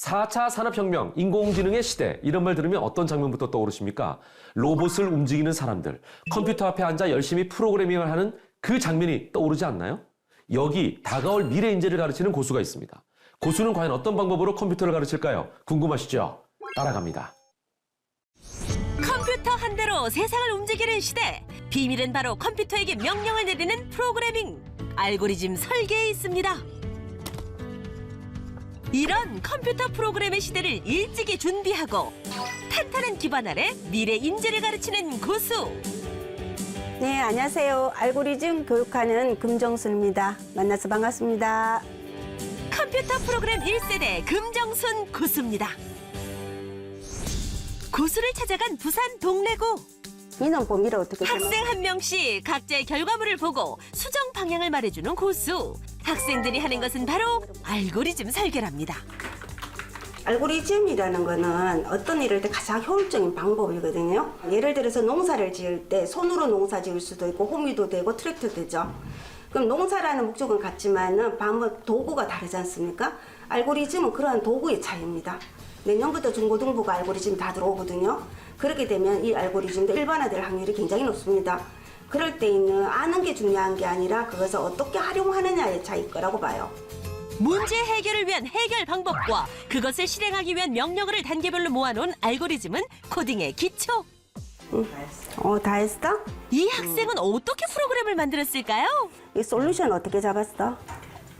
4차 산업혁명, 인공지능의 시대 이런 말 들으면 어떤 장면부터 떠오르십니까? 로봇을 움직이는 사람들, 컴퓨터 앞에 앉아 열심히 프로그래밍을 하는 그 장면이 떠오르지 않나요? 여기 다가올 미래 인재를 가르치는 고수가 있습니다. 고수는 과연 어떤 방법으로 컴퓨터를 가르칠까요? 궁금하시죠? 따라갑니다. 컴퓨터 한 대로 세상을 움직이는 시대. 비밀은 바로 컴퓨터에게 명령을 내리는 프로그래밍. 알고리즘 설계에 있습니다. 이런 컴퓨터 프로그램의 시대를 일찍이 준비하고 탄탄한 기반 아래 미래 인재를 가르치는 고수. 네, 안녕하세요. 알고리즘 교육하는 금정순입니다. 만나서 반갑습니다. 컴퓨터 프로그램 1세대 금정순 고수입니다. 고수를 찾아간 부산 동래구. 민원 범위를 어떻게 학생 한 명씩 각자의 결과물을 보고 수정 방향을 말해주는 고수. 학생들이 하는 것은 바로 알고리즘 설계랍니다. 알고리즘이라는 거는 어떤 일을 할 때 가장 효율적인 방법이거든요. 예를 들어서 농사를 지을 때 손으로 농사 지을 수도 있고 호미도 되고 트랙터도 되죠. 그럼 농사라는 목적은 같지만은 방법 도구가 다르지 않습니까? 알고리즘은 그러한 도구의 차이입니다. 내년부터 중고등부가 알고리즘 다 들어오거든요. 그렇게 되면 이 알고리즘도 일반화될 확률이 굉장히 높습니다. 그럴 때에는 아는 게 중요한 게 아니라 그것을 어떻게 활용하느냐의 차이일 거라고 봐요. 문제 해결을 위한 해결 방법과 그것을 실행하기 위한 명령어를 단계별로 모아놓은 알고리즘은 코딩의 기초. 다 했어? 이 학생은 어떻게 프로그램을 만들었을까요? 이 솔루션 어떻게 잡았어?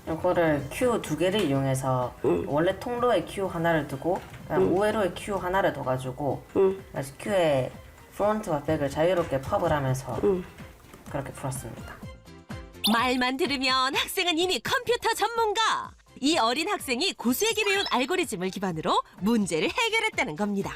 이거를 큐 두 개를 이용해서 원래 통로에 큐 하나를 두고 그다음 우회로에 큐 하나를 둬가지고 그래서 큐에 프론트와 백을 자유롭게 팝을 하면서 그렇게 풀었습니다. 말만 들으면 학생은 이미 컴퓨터 전문가. 이 어린 학생이 고수에게 배운 알고리즘을 기반으로 문제를 해결했다는 겁니다.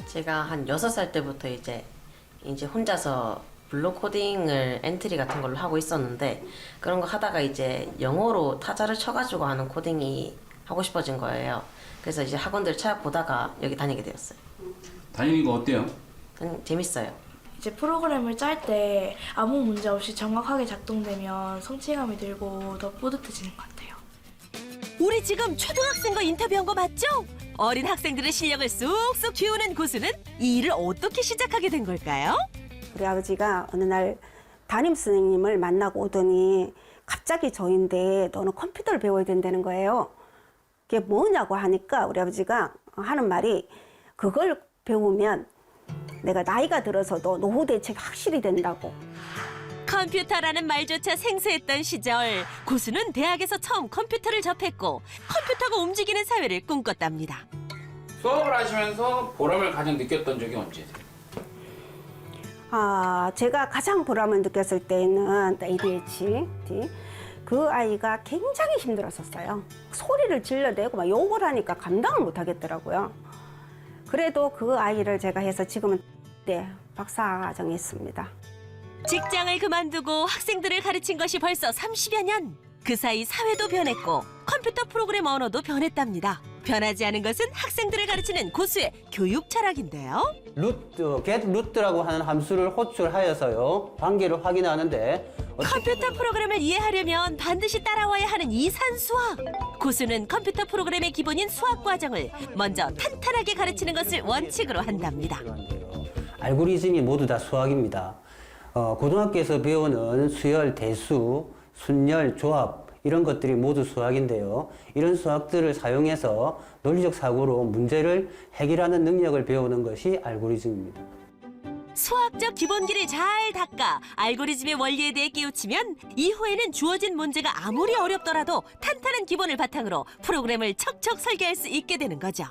제가 한 6살 때부터 이제 혼자서 블록 코딩을 엔트리 같은 걸로 하고 있었는데 그런 거 하다가 이제 영어로 타자를 쳐가지고 하는 코딩이 하고 싶어진 거예요. 그래서 이제 학원들 찾아보다가 여기 다니게 되었어요. 다니는 거 어때요? 재밌어요. 이제 프로그램을 짤 때 아무 문제 없이 정확하게 작동되면 성취감이 들고 더 뿌듯해지는 것 같아요. 우리 지금 초등학생과 인터뷰한 거 맞죠? 어린 학생들의 실력을 쏙쏙 키우는 고수는 이 일을 어떻게 시작하게 된 걸까요? 우리 아버지가 어느 날 담임 선생님을 만나고 오더니 갑자기 저인데 너는 컴퓨터를 배워야 된다는 거예요. 그게 뭐냐고 하니까 우리 아버지가 하는 말이 그걸 배우면 내가 나이가 들어서도 노후 대책 확실히 된다고. 컴퓨터라는 말조차 생소했던 시절 고수는 대학에서 처음 컴퓨터를 접했고 컴퓨터가 움직이는 사회를 꿈꿨답니다. 수업을 하시면서 보람을 가장 느꼈던 적이 언제세요? 제가 가장 보람을 느꼈을 때는 ADHD. 그 아이가 굉장히 힘들었었어요. 소리를 질러대고 막 욕을 하니까 감당을 못 하겠더라고요. 그래도 그 아이를 제가 해서 지금은 박사과정에 있습니다. 직장을 그만두고 학생들을 가르친 것이 벌써 30여 년. 그 사이 사회도 변했고 컴퓨터 프로그램 언어도 변했답니다. 변하지 않은 것은 학생들을 가르치는 고수의 교육 철학인데요. get root라고 하는 함수를 호출하여서요 관계를 확인하는데 컴퓨터 프로그램을 이해하려면 반드시 따라와야 하는 이산수학. 고수는 컴퓨터 프로그램의 기본인 수학 과정을 먼저 탄탄하게 가르치는 것을 원칙으로 한답니다. 알고리즘이 모두 다 수학입니다. 고등학교에서 배우는 수열, 대수, 순열, 조합 이런 것들이 모두 수학인데요. 이런 수학들을 사용해서 논리적 사고로 문제를 해결하는 능력을 배우는 것이 알고리즘입니다. 수학적 기본기를 잘 닦아 알고리즘의 원리에 대해 깨우치면 이후에는 주어진 문제가 아무리 어렵더라도 탄탄한 기본을 바탕으로 프로그램을 척척 설계할 수 있게 되는 거죠.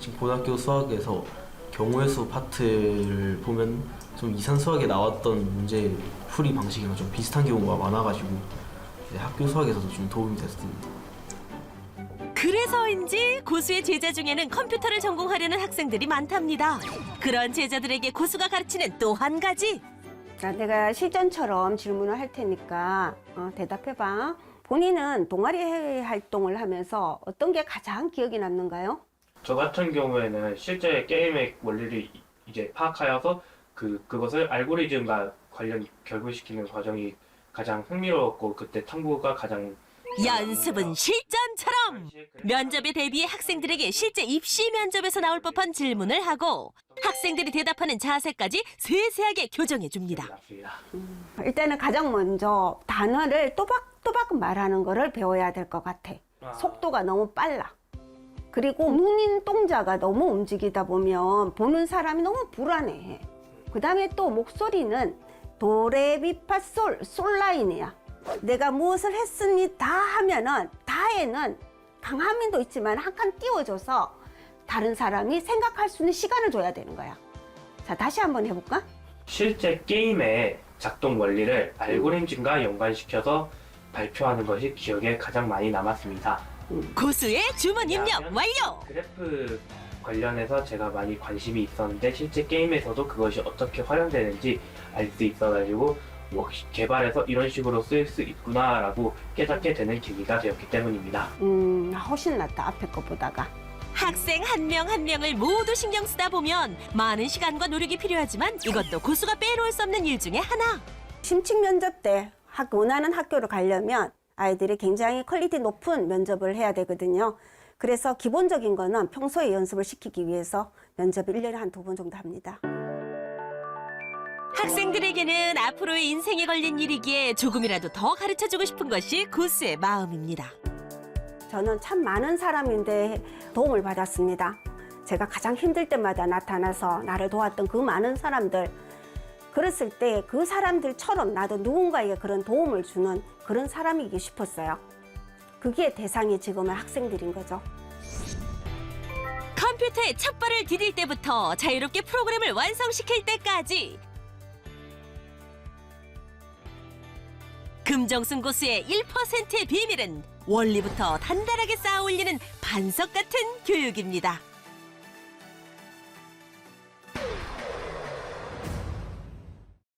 지금 고등학교 수학에서 경우의 수 파트를 보면 좀 이산 수학에 나왔던 문제 풀이 방식이랑 좀 비슷한 경우가 많아가지고 학교 수학에서도 좀 도움이 됐습니다. 그래서인지 고수의 제자 중에는 컴퓨터를 전공하려는 학생들이 많답니다. 그런 제자들에게 고수가 가르치는 또 한 가지. 자, 내가 실전처럼 질문을 할 테니까 대답해봐. 본인은 동아리 활동을 하면서 어떤 게 가장 기억에 남는가요? 저 같은 경우에는 실제 게임의 원리를 이제 파악하여서 그것을 알고리즘과 관련 결부시키는 과정이 가장 흥미로웠고 그때 탐구가 가장 연습은 실전 드라마처럼 면접에 대비해 학생들에게 실제 입시 면접에서 나올 법한 질문을 하고 학생들이 대답하는 자세까지 세세하게 교정해 줍니다. 일단은 가장 먼저 단어를 또박또박 말하는 거를 배워야 될 것 같아. 속도가 너무 빨라. 그리고 눈동자가 너무 움직이다 보면 보는 사람이 너무 불안해. 그 다음에 또 목소리는 도레미파솔 솔라인이야. 내가 무엇을 했으니 다 하면은 다에는 강함도 있지만 한 칸 띄워줘서 다른 사람이 생각할 수 있는 시간을 줘야 되는 거야. 자, 다시 한번 해볼까? 실제 게임의 작동 원리를 알고리즘과 연관시켜서 발표하는 것이 기억에 가장 많이 남았습니다. 고수의 주문 입력 완료! 그래프 관련해서 제가 많이 관심이 있었는데 실제 게임에서도 그것이 어떻게 활용되는지 알 수 있어가지고 개발해서 이런 식으로 쓸 수 있구나라고 깨닫게 되는 계기가 되었기 때문입니다. 훨씬 낫다, 앞에 거보다가. 학생 한 명 한 명을 모두 신경 쓰다 보면 많은 시간과 노력이 필요하지만 이것도 고수가 빼놓을 수 없는 일 중에 하나. 심층 면접 때 원하는 학교로 가려면 아이들이 굉장히 퀄리티 높은 면접을 해야 되거든요. 그래서 기본적인 거는 평소에 연습을 시키기 위해서 면접을 1년에 한 2번 정도 합니다. 학생들에게는 앞으로의 인생에 걸린 일이기에 조금이라도 더 가르쳐주고 싶은 것이 고수의 마음입니다. 저는 참 많은 사람인데 도움을 받았습니다. 제가 가장 힘들 때마다 나타나서 나를 도왔던 그 많은 사람들, 그랬을 때 그 사람들처럼 나도 누군가에게 그런 도움을 주는 그런 사람이기 싶었어요. 그게 대상이 지금의 학생들인 거죠. 컴퓨터에 첫 발을 디딜 때부터 자유롭게 프로그램을 완성시킬 때까지 금정순 고수의 1%의 비밀은 원리부터 단단하게 쌓아 올리는 반석 같은 교육입니다.